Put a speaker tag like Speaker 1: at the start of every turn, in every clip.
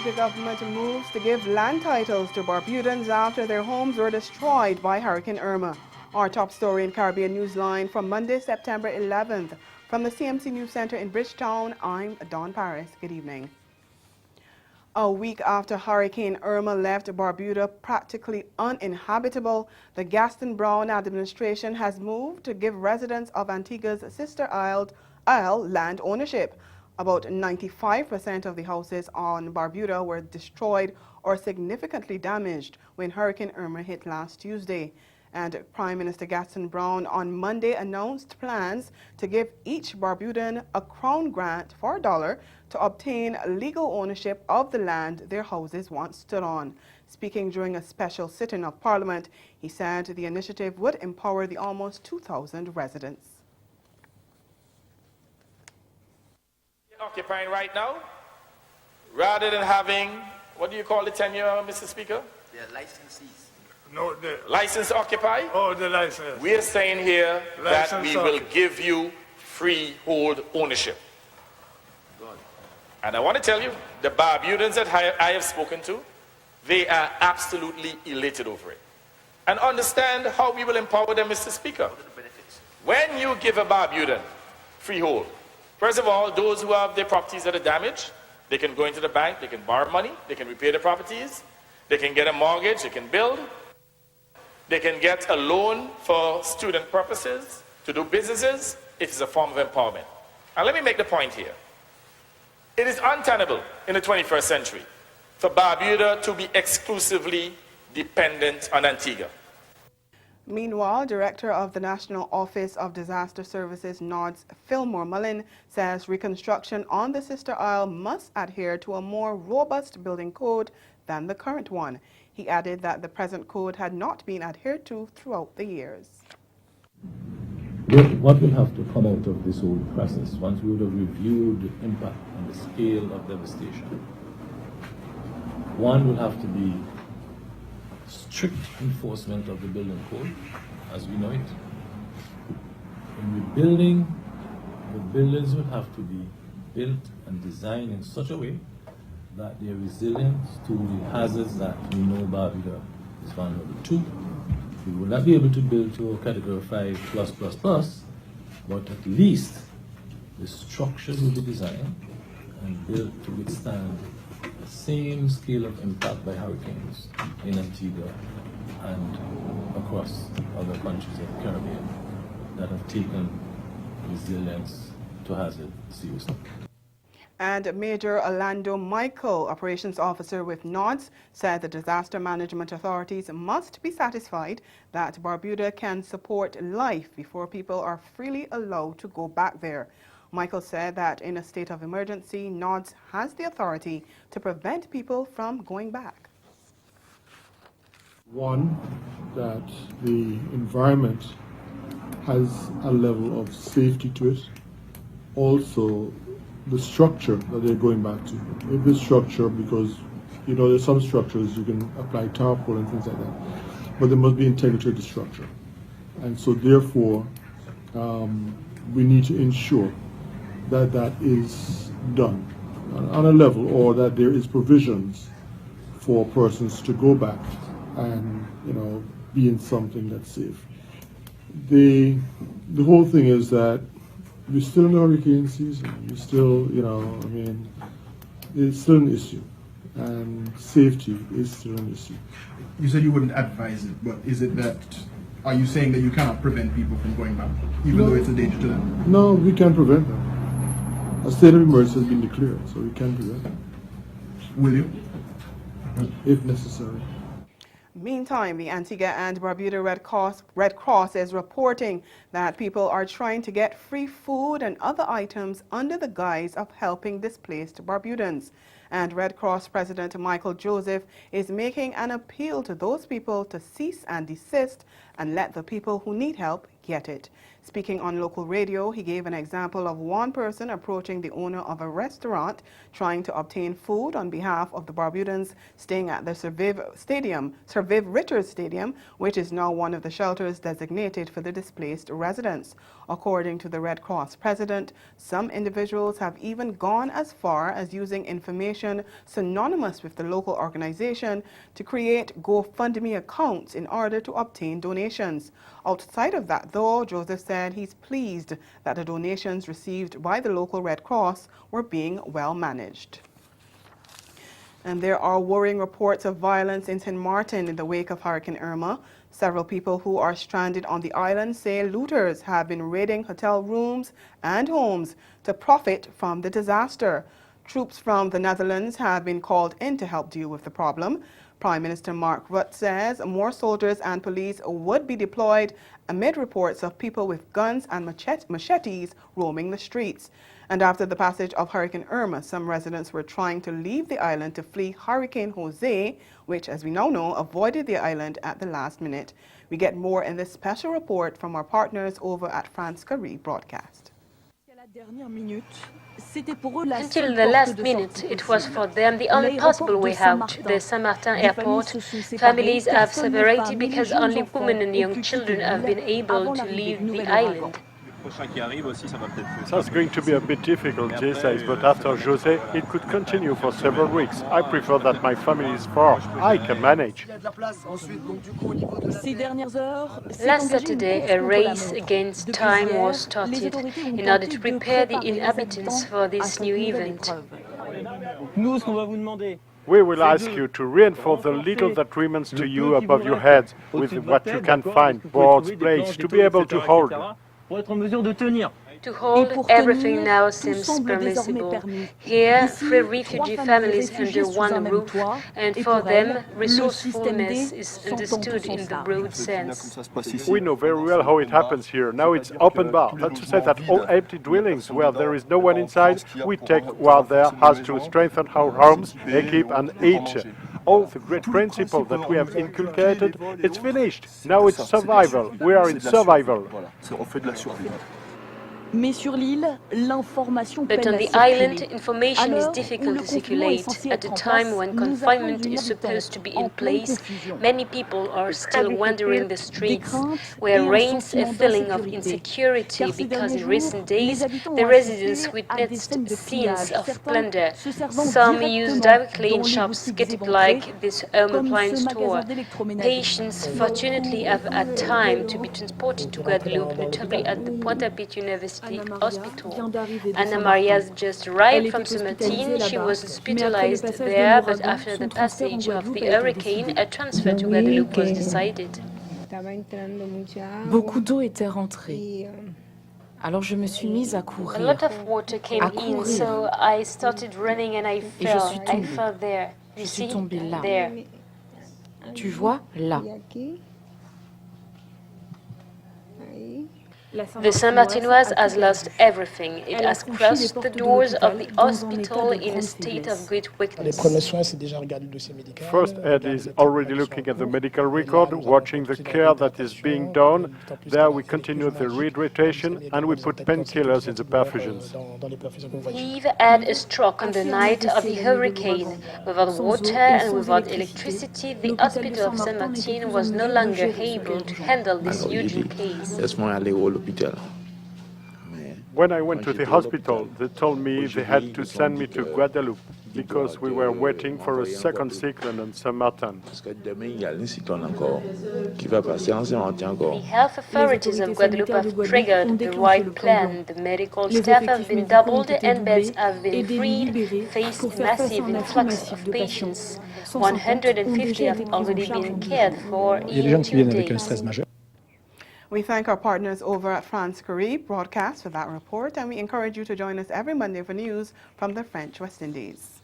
Speaker 1: The government moves to give land titles to Barbudans after their homes were destroyed by Hurricane Irma. Our top story in Caribbean Newsline from Monday, September 11th. From the CMC News Center in Bridgetown, I'm Dawn Paris. Good evening. A week after Hurricane Irma left Barbuda practically uninhabitable, the Gaston Brown administration has moved to give residents of Antigua's sister isle land ownership. About 95% of the houses on Barbuda were destroyed or significantly damaged when Hurricane Irma hit last Tuesday. And Prime Minister Gaston Brown on Monday announced plans to give each Barbudan a crown grant for $1 to obtain legal ownership of the land their houses once stood on. Speaking during a special sitting of Parliament, he said the initiative would empower the almost 2,000 residents.
Speaker 2: Occupying right now, rather than having, what do you call the tenure, Mr. Speaker?
Speaker 3: The licensees.
Speaker 2: No, the license to occupy.
Speaker 4: Oh, the license.
Speaker 2: We're saying here that we will give you freehold ownership.
Speaker 3: Good.
Speaker 2: And I want to tell you, the Barbudans that I have spoken to, they are absolutely elated over it. And understand how we will empower them, Mr. Speaker.
Speaker 3: What are the benefits?
Speaker 2: When you give a Barbudan freehold, first of all, those who have their properties that are damaged, they can go into the bank, they can borrow money, they can repair the properties, they can get a mortgage, they can build, they can get a loan for student purposes, to do businesses. It is a form of empowerment. And let me make the point here. It is untenable in the 21st century for Barbuda to be exclusively dependent on Antigua.
Speaker 1: Meanwhile, Director of the National Office of Disaster Services, NODS, Fillmore Mullin, says reconstruction on the sister isle must adhere to a more robust building code than the current one. He added that the present code had not been adhered to throughout the years.
Speaker 5: What will have to come out of this whole process once we would have reviewed the impact and the scale of devastation? One will have to be strict enforcement of the building code as we know it. In rebuilding, the buildings will have to be built and designed in such a way that they are resilient to the hazards that we know Barbuda is vulnerable to. We will not be able to build to a category 5+++, but at least the structures will be designed and built to withstand the same scale of impact by hurricanes in Antigua and across other countries of the Caribbean that have taken resilience to hazard seriously.
Speaker 1: And Major Orlando Michael, Operations Officer with NODS, said the disaster management authorities must be satisfied that Barbuda can support life before people are freely allowed to go back there. Michael said that in a state of emergency, NODS has the authority to prevent people from going back.
Speaker 6: One, that the environment has a level of safety to it. Also, the structure that they're going back to. If the structure, because you know there's some structures you can apply tarpaul and things like that, but there must be integrity of the structure. And so therefore, we need to ensure that that is done on a level, or that there is provisions for persons to go back and be in something that's safe. The whole thing is that we're still in the hurricane season. We're still, it's still an issue, and safety is still an issue.
Speaker 7: You said you wouldn't advise it, but is it that
Speaker 4: are you saying that you cannot prevent people from going back, even though it's a danger to them?
Speaker 6: No, we can prevent that. A state of emergency has been declared, so we can prevent that.
Speaker 4: Will you?
Speaker 6: If necessary.
Speaker 1: Meantime, the Antigua and Barbuda Red Cross is reporting that people are trying to get free food and other items under the guise of helping displaced Barbudans. And Red Cross President Michael Joseph is making an appeal to those people to cease and desist and let the people who need help get it. Speaking on local radio, he gave an example of one person approaching the owner of a restaurant trying to obtain food on behalf of the Barbudans staying at the Survive Ritters Stadium, which is now one of the shelters designated for the displaced residents. According to the Red Cross president, some individuals have even gone as far as using information synonymous with the local organization to create GoFundMe accounts in order to obtain donations. Outside of that, though, Joseph said he's pleased that the donations received by the local Red Cross were being well managed. And there are worrying reports of violence in St. Martin in the wake of Hurricane Irma. Several people who are stranded on the island say looters have been raiding hotel rooms and homes to profit from the disaster. Troops from the Netherlands have been called in to help deal with the problem. Prime Minister Mark Rutte says more soldiers and police would be deployed amid reports of people with guns and machetes roaming the streets. And after the passage of Hurricane Irma, some residents were trying to leave the island to flee Hurricane Jose, which, as we now know, avoided the island at the last minute. We get more in this special report from our partners over at France Carré Broadcast.
Speaker 7: Until the last minute, it was for them the only possible way out. The Saint-Martin airport, families have separated because only women and young children have been able to leave the island.
Speaker 8: That's going to be a bit difficult these days, but after Jose, it could continue for several weeks. I prefer that my family is far. I can manage.
Speaker 7: Last Saturday, a race against time was started in order to prepare the inhabitants for this new event.
Speaker 8: We will ask you to reinforce the little that remains to you above your heads with what you can find, boards, plates, to be able to hold.
Speaker 7: To hold everything now seems permissible. Here, 3 refugee families under one roof, and for them, resourcefulness is understood in the broad sense.
Speaker 8: We know very well how it happens here. Now it's open bar. That's to say that all empty dwellings where there is no one inside, we take what there has to strengthen our homes, equip and eat. All the great principle that we have inculcated, it's finished. Now it's survival. We are in survival.
Speaker 7: But on the island, information is difficult to circulate. At a time when confinement is supposed to be in place, many people are still wandering the streets, where reigns a feeling of insecurity because in recent days the residents witnessed scenes of plunder. Some used directly in shops, get it like this home appliance store. Patients fortunately have had time to be transported to Guadeloupe, notably at the Pointe-à-Pitre University Hospital. Anna Maria's just arrived from Saint-Martin. She was hospitalized there, but after the passage of the hurricane, a transfer to Guadeloupe was decided.
Speaker 9: Beaucoup d'eau était rentrée. Alors je me suis mise à
Speaker 7: A
Speaker 9: courir.
Speaker 7: lot of water came in, so I started running and I fell there. You
Speaker 9: Je suis
Speaker 7: see,
Speaker 9: tombée là.
Speaker 7: there.
Speaker 9: Tu vois, là.
Speaker 7: The Saint-Martinoise has lost everything. It has crossed the doors of the hospital in a state of great weakness.
Speaker 8: First aid is already looking at the medical record, watching the care that is being done. There we continue the rehydration and we put painkillers in the perfusions.
Speaker 7: Eve had a stroke on the night of the hurricane. Without water and without electricity, the hospital of Saint-Martin was no longer able to handle this huge case.
Speaker 8: When I went to the hospital, they told me they had to send me to Guadeloupe because we were waiting for a second cyclone on Saint-Martin.
Speaker 7: The health authorities of Guadeloupe have triggered the right plan. The medical staff have been doubled and beds have been freed, faced massive influx of patients. 150 have already been cared for in 2 days.
Speaker 1: We thank our partners over at France Carib Broadcast for that report, and we encourage you to join us every Monday for news from the French West Indies.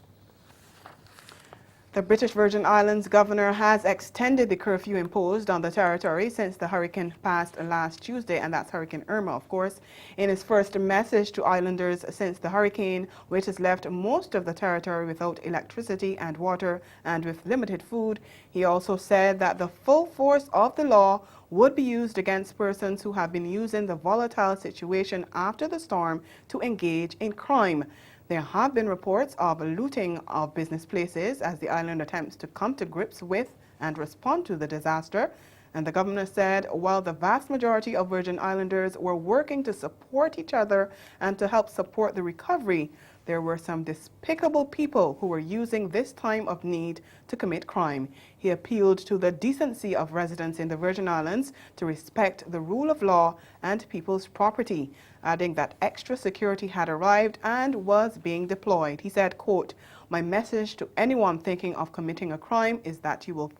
Speaker 1: The British Virgin Islands governor has extended the curfew imposed on the territory since the hurricane passed last Tuesday, and that's Hurricane Irma, of course. In his first message to islanders since the hurricane, which has left most of the territory without electricity and water and with limited food, he also said that the full force of the law would be used against persons who have been using the volatile situation after the storm to engage in crime. There have been reports of looting of business places as the island attempts to come to grips with and respond to the disaster. And the governor said while the vast majority of Virgin Islanders were working to support each other and to help support the recovery, there were some despicable people who were using this time of need to commit crime. He appealed to the decency of residents in the Virgin Islands to respect the rule of law and people's property, adding that extra security had arrived and was being deployed. He said, quote, "My message to anyone thinking of committing a crime is that you will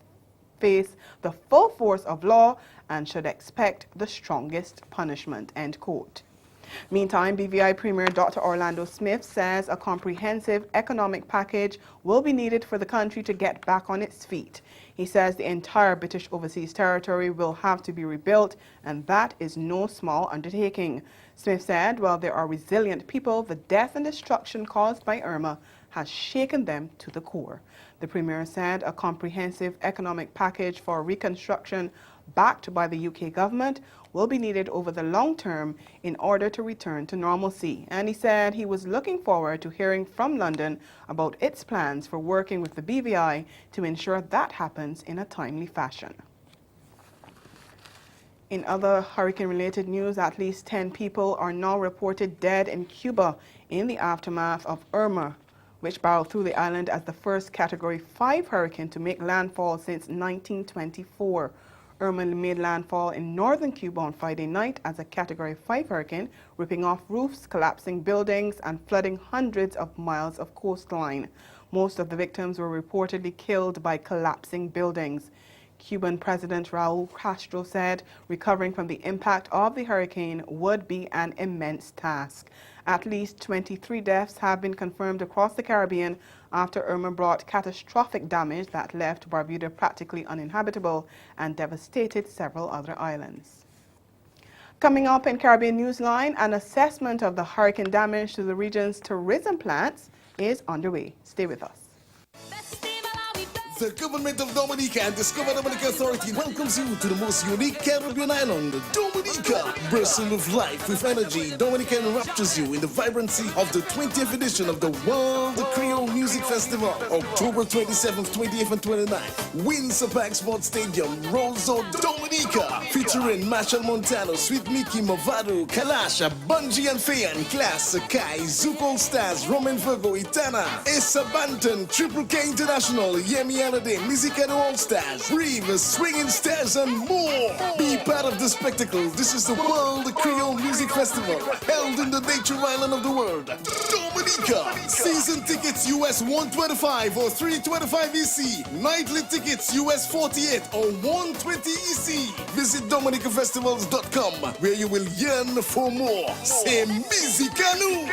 Speaker 1: face the full force of law and should expect the strongest punishment," end quote. Meantime, BVI Premier Dr. Orlando Smith says a comprehensive economic package will be needed for the country to get back on its feet. He says the entire British Overseas Territory will have to be rebuilt, and that is no small undertaking. Smith said while there are resilient people, the death and destruction caused by Irma has shaken them to the core. The Premier said a comprehensive economic package for reconstruction backed by the UK government will be needed over the long term in order to return to normalcy. And he said he was looking forward to hearing from London about its plans for working with the BVI to ensure that happens in a timely fashion. In other hurricane-related news, at least 10 people are now reported dead in Cuba in the aftermath of Irma, which barreled through the island as the first Category 5 hurricane to make landfall since 1924. Irma made landfall in northern Cuba on Friday night as a Category 5 hurricane, ripping off roofs, collapsing buildings, and flooding hundreds of miles of coastline. Most of the victims were reportedly killed by collapsing buildings. Cuban President Raul Castro said recovering from the impact of the hurricane would be an immense task. At least 23 deaths have been confirmed across the Caribbean after Irma brought catastrophic damage that left Barbuda practically uninhabitable and devastated several other islands. Coming up in Caribbean Newsline, an assessment of the hurricane damage to the region's tourism plants is underway. Stay with us.
Speaker 10: The government of Dominica and Discover Dominica Authority welcomes you to the most unique Caribbean island, Dominica. Bursting with life, with energy, Dominica enraptures you in the vibrancy of the 20th edition of the World Creole Music Festival, October 27th, 28th, and 29th. Windsor Park Sports Stadium, Roseau, Dominica, featuring Marshall Montano, Sweet Mickey, Movado, Kalasha, Bungie and Fayan, Class, Kai, Zuko Stars, Roman Virgo, Itana, Issa Banton, Triple K International, Yemi Holiday, Music All Stars, Breathe, Swinging Stars, and more. Be part of the spectacle. This is the World Creole Music Festival, held in the nature island of the world, Dominica. Season tickets US $125 or $325 EC. Nightly tickets US $48 or $120 EC. Visit DominicaFestivals.com where you will yearn for more. C'est Musicanu.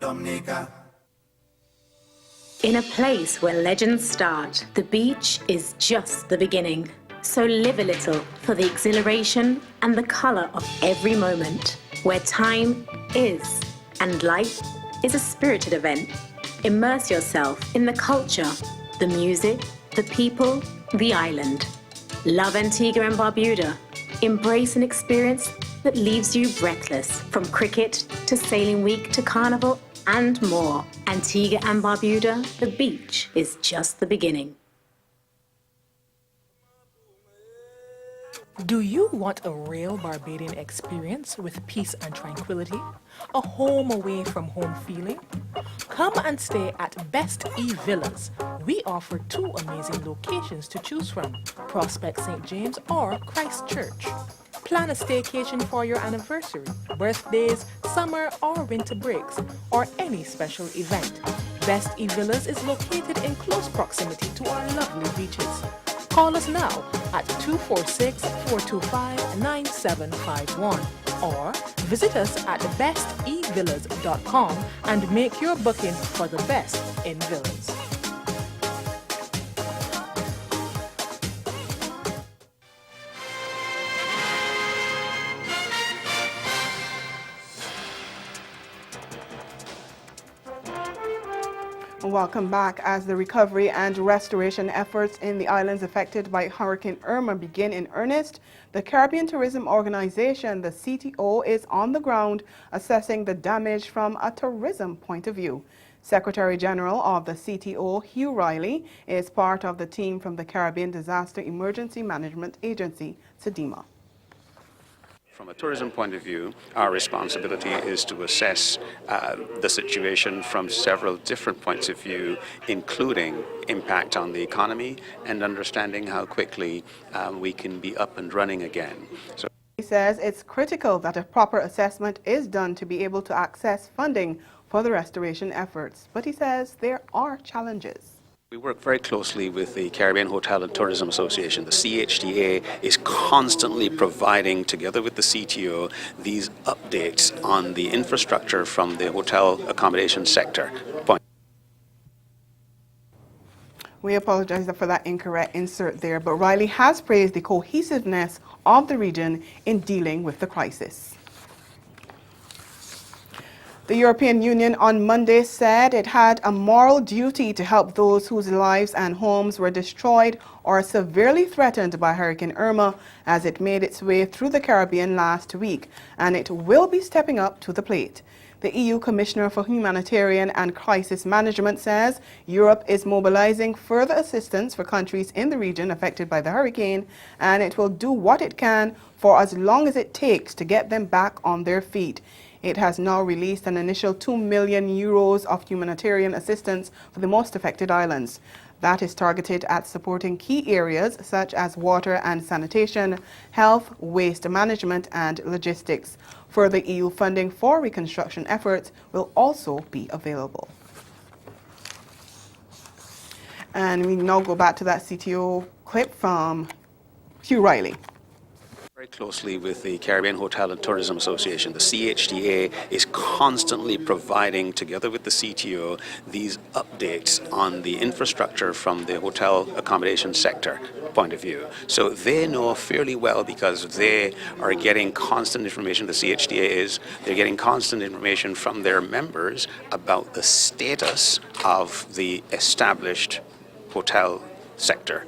Speaker 11: Dominica.
Speaker 7: In a place where legends start, the beach is just the beginning. So live a little for the exhilaration and the color of every moment, where time is and life is a spirited event. Immerse yourself in the culture, the music, the people, the island. Love Antigua and Barbuda. Embrace an experience that leaves you breathless, from cricket to sailing week to carnival and more. Antigua and Barbuda, the beach is just the beginning.
Speaker 12: Do you want a real Barbadian experience with peace and tranquility? A home away from home feeling? Come and stay at Best E Villas. We offer 2 amazing locations to choose from, Prospect St. James or Christchurch. Plan a staycation for your anniversary, birthdays, summer or winter breaks, or any special event. Best E Villas is located in close proximity to our lovely beaches. Call us now at 246-425-9751 or visit us at bestevillas.com and make your booking for the best in villas.
Speaker 1: Welcome back. As the recovery and restoration efforts in the islands affected by Hurricane Irma begin in earnest, the Caribbean Tourism Organization, the CTO, is on the ground assessing the damage from a tourism point of view. Secretary General of the CTO, Hugh Riley, is part of the team from the Caribbean Disaster Emergency Management Agency, SEDEMA.
Speaker 13: From a tourism point of view, our responsibility is to assess the situation from several different points of view, including impact on the economy and understanding how quickly we can be up and running again. So
Speaker 1: he says it's critical that a proper assessment is done to be able to access funding for the restoration efforts. But he says there are challenges.
Speaker 13: we work very closely with the Caribbean Hotel and Tourism Association. The CHTA is constantly providing, together with the CTO, these updates on the infrastructure from the hotel accommodation sector.
Speaker 1: We apologize for that incorrect insert there, but Riley has praised the cohesiveness of the region in dealing with the crisis. The European Union on Monday said it had a moral duty to help those whose lives and homes were destroyed or severely threatened by Hurricane Irma as it made its way through the Caribbean last week, and it will be stepping up to the plate. The EU Commissioner for Humanitarian and Crisis Management says Europe is mobilizing further assistance for countries in the region affected by the hurricane, and it will do what it can for as long as it takes to get them back on their feet. It has now released an initial €2 million of humanitarian assistance for the most affected islands. That is targeted at supporting key areas such as water and sanitation, health, waste management, and logistics. Further EU funding for reconstruction efforts will also be available. And we now go back to that CTO clip from Hugh Riley.
Speaker 13: Very closely with the Caribbean Hotel and Tourism Association. The CHTA is constantly providing, together with the CTO, these updates on the infrastructure from the hotel accommodation sector point of view. So they know fairly well, because they are getting constant information, the CHTA they're getting constant information from their members about the status of the established hotel sector.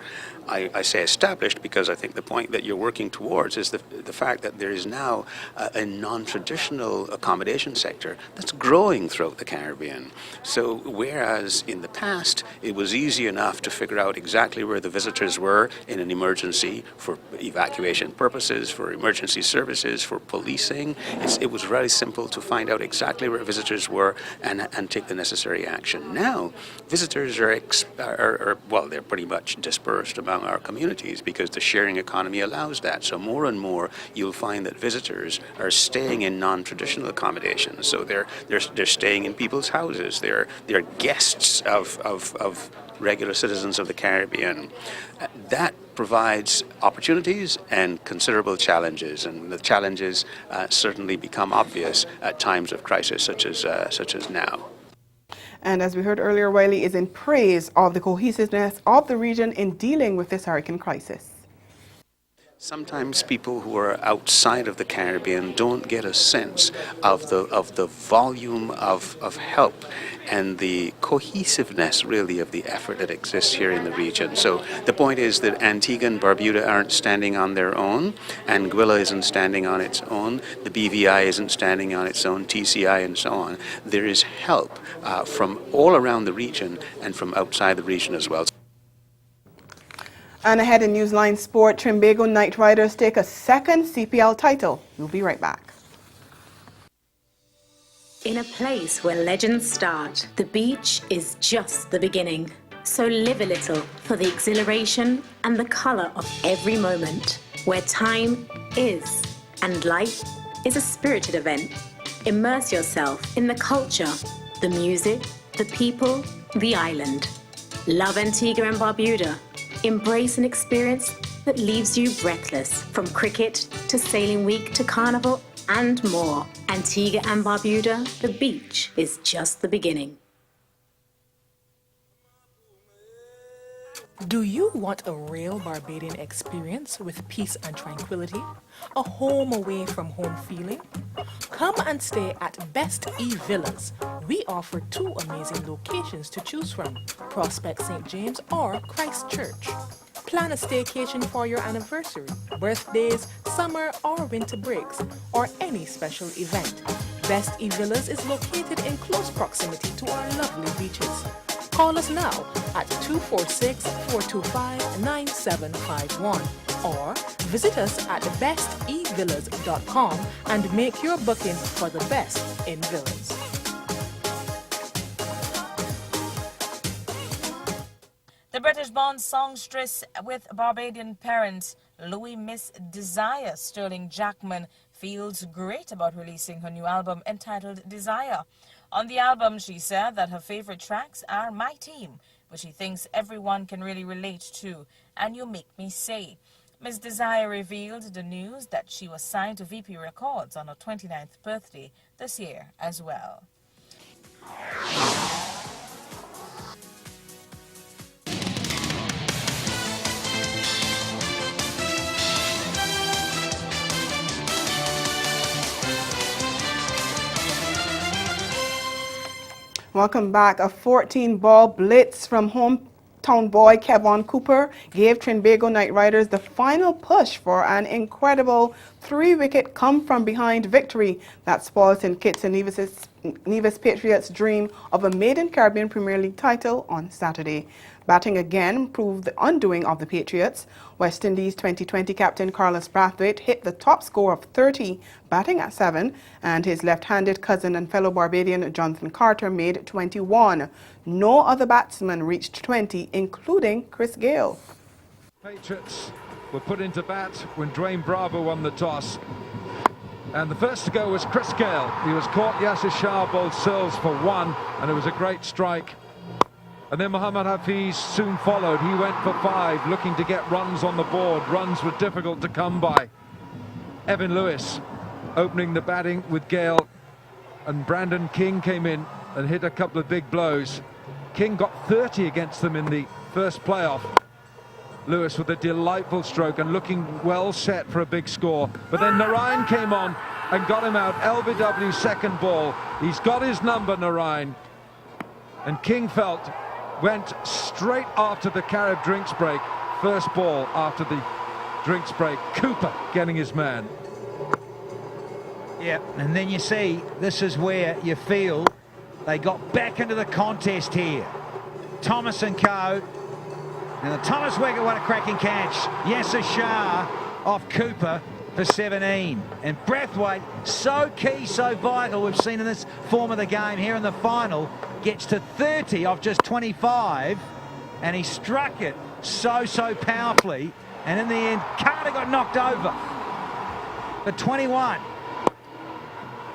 Speaker 13: I say established because I think the point that you're working towards is the fact that there is now a non-traditional accommodation sector that's growing throughout the Caribbean. So whereas in the past it was easy enough to figure out exactly where the visitors were in an emergency for evacuation purposes, for emergency services, for policing, it was very simple to find out exactly where visitors were and take the necessary action. Now visitors are well, they're pretty much dispersed among our communities because the sharing economy allows that. So more and more you'll find that visitors are staying in non-traditional accommodations. So they're staying in people's houses. They're guests of regular citizens of the Caribbean. That provides opportunities and considerable challenges, and the challenges certainly become obvious at times of crisis such as now.
Speaker 1: And as we heard earlier, Riley is in praise of the cohesiveness of the region in dealing with this hurricane crisis.
Speaker 13: Sometimes people who are outside of the Caribbean don't get a sense of the volume of help and the cohesiveness, really, of the effort that exists here in the region. So the point is that Antigua and Barbuda aren't standing on their own, Anguilla isn't standing on its own, the BVI isn't standing on its own, TCI and so on. There is help from all around the region and from outside the region as well.
Speaker 1: And ahead in Newsline Sport, Trimbago Knight Riders take a second CPL title. We'll be right back.
Speaker 7: In a place where legends start, the beach is just the beginning. So live a little for the exhilaration and the color of every moment, where time is and life is a spirited event. Immerse yourself in the culture, the music, the people, the island. Love Antigua and Barbuda.
Speaker 14: Embrace an experience that leaves you breathless. From cricket to sailing week to carnival and more. Antigua and Barbuda, the beach is just the beginning.
Speaker 12: Do you want a real Barbadian experience with peace and tranquility? A home away from home feeling? Come and stay at Best E Villas. We offer 2 amazing locations to choose from, Prospect St. James or Christchurch. Plan a staycation for your anniversary, birthdays, summer or winter breaks, or any special event. Best E Villas is located in close proximity to our lovely beaches. Call us now at 246-425-9751 or visit us at bestevillas.com and make your booking for the best in villas.
Speaker 15: The British-born songstress with Barbadian parents, Louis Miss Desire Sterling Jackman, feels great about releasing her new album entitled Desire. On the album, she said that her favorite tracks are My Team, which she thinks everyone can really relate to, and You Make Me Say. Ms. Desire revealed the news that she was signed to VP Records on her 29th birthday this year as well.
Speaker 1: Welcome back. A 14-ball blitz from hometown boy Kevon Cooper gave Trinbago Knight Riders the final push for an incredible 3-wicket come-from-behind victory that spoiled St. Kitts and Nevis Patriots' dream of a maiden Caribbean Premier League title on Saturday. Batting again proved the undoing of the Patriots. West Indies 2020 captain Carlos Brathwaite hit the top score of 30, batting at 7, and his left-handed cousin and fellow Barbadian Jonathan Carter made 21. No other batsman reached 20, including Chris Gayle.
Speaker 16: Patriots were put into bat when Dwayne Bravo won the toss. And the first to go was Chris Gayle. He was caught. Yasir Shah bowled Sills for 1, and it was a great strike. And then Mohammad Hafiz soon followed. He went for 5, looking to get runs on the board. Runs were difficult to come by. Evan Lewis opening the batting with Gayle, and Brandon King came in and hit a couple of big blows. King got 30 against them in the first playoff. Lewis with a delightful stroke and looking well set for a big score. But then Narayan came on and got him out. LBW's second ball. He's got his number, Narayan. And King went straight after the Carib drinks break. First ball after the drinks break. Cooper getting his man.
Speaker 17: Yeah, and then you see, this is where you feel they got back into the contest here. Thomas and co. And the Thomas Wicket, what a cracking catch. Yasir Shah off Cooper for 17. And Brathwaite, so key, so vital, we've seen in this form of the game here in the final, gets to 30 off just 25, and he struck it so powerfully, and in the end Carter got knocked over for 21.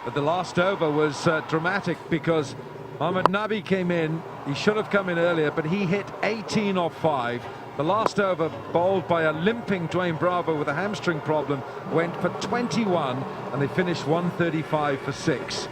Speaker 16: But the last over was dramatic because Mohammad Nabi came in. He should have come in earlier, but he hit 18 off 5. The last over, bowled by a limping Dwayne Bravo with a hamstring problem, went for 21, and they finished 135 for 6.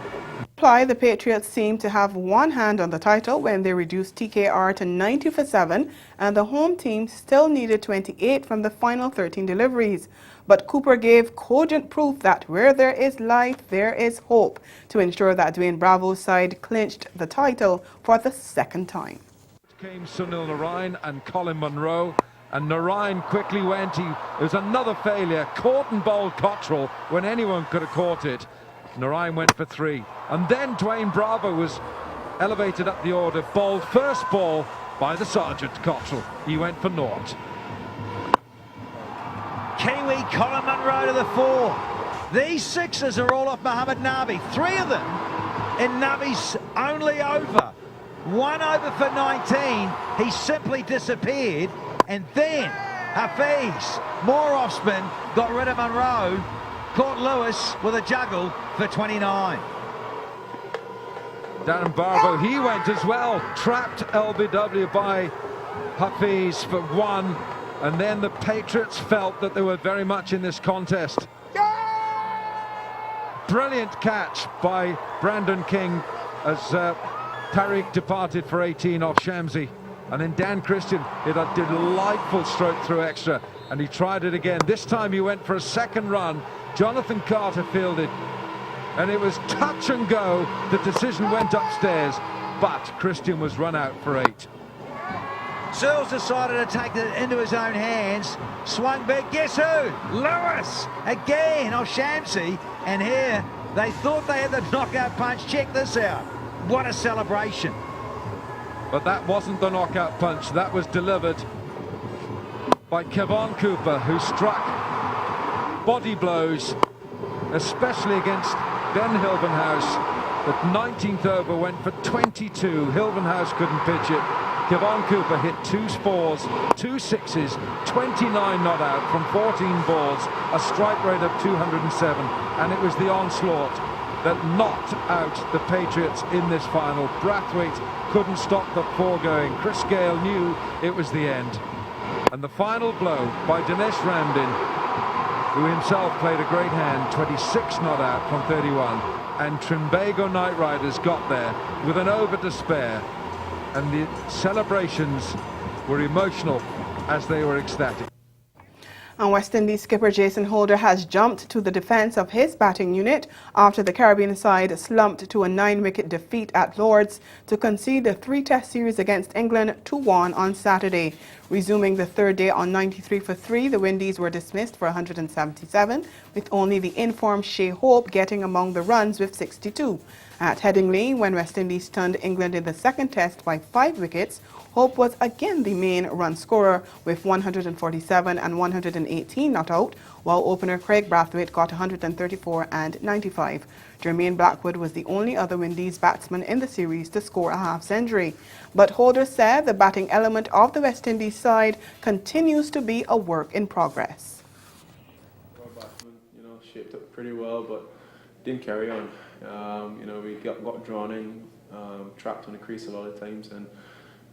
Speaker 1: The Patriots seemed to have one hand on the title when they reduced TKR to 90 for 7, and the home team still needed 28 from the final 13 deliveries. But Cooper gave cogent proof that where there is life, there is hope, to ensure that Dwayne Bravo's side clinched the title for the second time.
Speaker 16: Came Sunil Narayan and Colin Munro, and Narayan quickly went. It was another failure. Caught and bowled Cottrell when anyone could have caught it. Narayan went for 3. And then Dwayne Bravo was elevated up the order, bowled first ball by the Sergeant Cottrell. He went for 0.
Speaker 17: Kiwi Colin Munro to the 4. These 6s are all off Mohammad Nabi. 3 of them in Nabi's only over. 1 over for 19. He simply disappeared. And then Hafiz, more off spin, got rid of Munro. Caught Lewis with a juggle for 29.
Speaker 16: Darren Barbo, he went as well. Trapped LBW by Hafiz for one, and then the Patriots felt that they were very much in this contest. Brilliant catch by Brandon King as Tariq departed for 18 off Shamsi. And then Dan Christian hit a delightful stroke through extra, and he tried it again. This time he went for a second run. Jonathan Carter fielded, and it was touch and go. The decision went upstairs, but Christian was run out for 8.
Speaker 17: Searles decided to take it into his own hands. Swung big. Guess who? Lewis again off Shamsi. And here they thought they had the knockout punch. Check this out. What a celebration.
Speaker 16: But that wasn't the knockout punch. That was delivered by Kevon Cooper, who struck body blows, especially against Ben Hilvenhouse. The 19th over went for 22. Hilvenhouse couldn't pitch it. Kevon Cooper hit 2 4s, 2 6s, 29 not out from 14 balls, a strike rate of 207, and it was the onslaught that knocked out the Patriots in this final. Brathwaite couldn't stop the foregoing. Chris Gale knew it was the end. And the final blow by Dinesh Ramdin, who himself played a great hand, 26 not out from 31, and Trimbago Knight Riders got there with an over to spare. And the celebrations were emotional as they were ecstatic.
Speaker 1: And West Indies skipper Jason Holder has jumped to the defence of his batting unit after the Caribbean side slumped to a 9-wicket defeat at Lord's to concede the 3-test series against England 2-1 on Saturday. Resuming the third day on 93 for 3, the Windies were dismissed for 177, with only the informed Shea Hope getting among the runs with 62. At Headingley, when West Indies stunned England in the second test by 5 wickets, Hope was again the main run scorer with 147 and 118 not out, while opener Craig Brathwaite got 134 and 95. Jermaine Blackwood was the only other Windies batsman in the series to score a half-century. But Holder said the batting element of the West Indies side continues to be a work in progress.
Speaker 18: Our batsmen, shaped up pretty well, but didn't carry on. We got drawn in, trapped on the crease a lot of times, and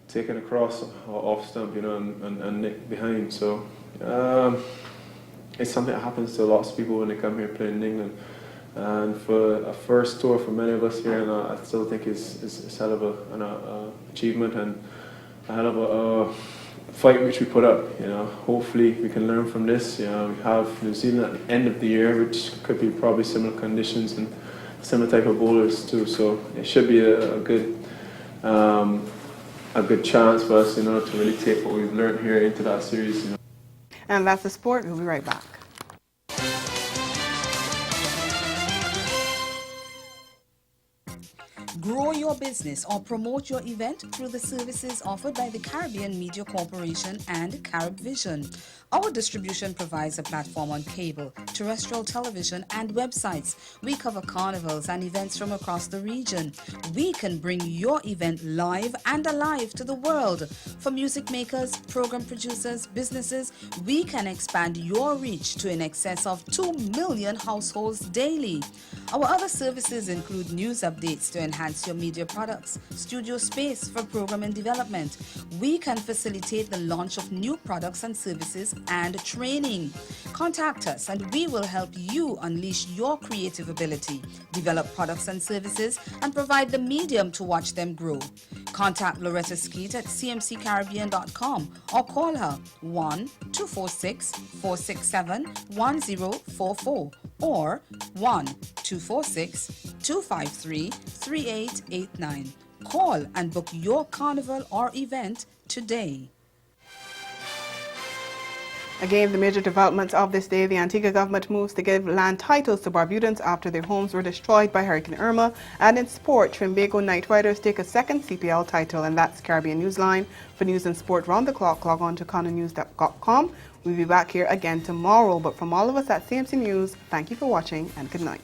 Speaker 18: taken across or off stump, and nicked behind. So it's something that happens to lots of people when they come here playing in England. And for a first tour for many of us here, and I still think it's a hell of an achievement and a hell of a fight which we put up. Hopefully we can learn from this. We have New Zealand at the end of the year, which could be probably similar conditions and similar type of bowlers too. So it should be a good chance for us, to really take what we've learned here into that series.
Speaker 1: And that's the sport. We'll be right back.
Speaker 19: Grow your business or promote your event through the services offered by the Caribbean Media Corporation and CaribVision. Our distribution provides a platform on cable, terrestrial television, and websites. We cover carnivals and events from across the region. We can bring your event live and alive to the world. For music makers, program producers, businesses, we can expand your reach to in excess of 2 million households daily. Our other services include news updates to enhance your media products, studio space for program and development. We can facilitate the launch of new products and services and training. Contact us and we will help you unleash your creative ability, develop products and services, and provide the medium to watch them grow. Contact Loretta Skeet at cmccaribbean.com or call her 1-246-467-1044 or 1-246-253-3889. Call and book your carnival or event today.
Speaker 1: Again, the major developments of this day, the Antigua government moves to give land titles to Barbudans after their homes were destroyed by Hurricane Irma. And in sport, Trimbago Knight Riders take a second CPL title, and that's Caribbean Newsline. For news and sport round the clock, log on to ConnellNews.com. We'll be back here again tomorrow. But from all of us at CMC News, thank you for watching and good night.